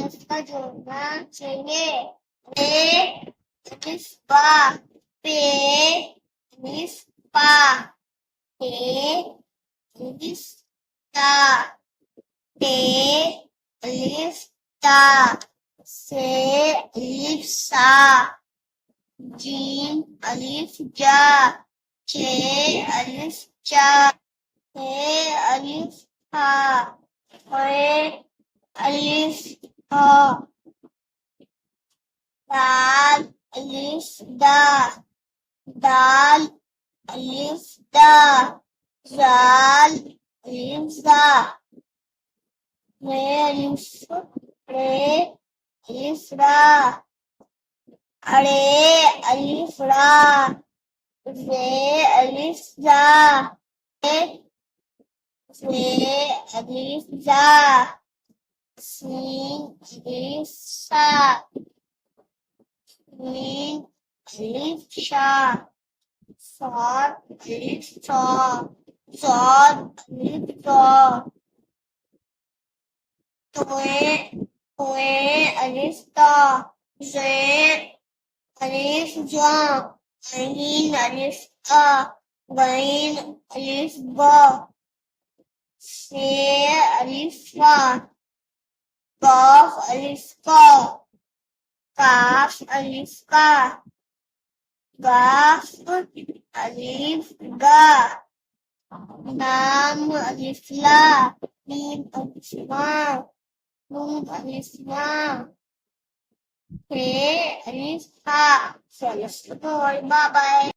इसका जोड़ना चाहिए। ए पा पे पा ए ता टे ता से सा जीम जा चे चा हे हा हा दाल दा दाल दा जाल सा रे रा अरे रा रे जा जा सा शा सॉद तोए अलिफ्ता जे अलिफ्जा अलीन अलिफ्ता गैन अलिफ्बा से अलिफ्बा काफ अलिफ्का काफ अलिफ्का गाफ अलिफ्गा नाम अलिफ्ला मीम अलिफ्मा नून अलिफ्मा हे अलिफ्हा. Bye bye.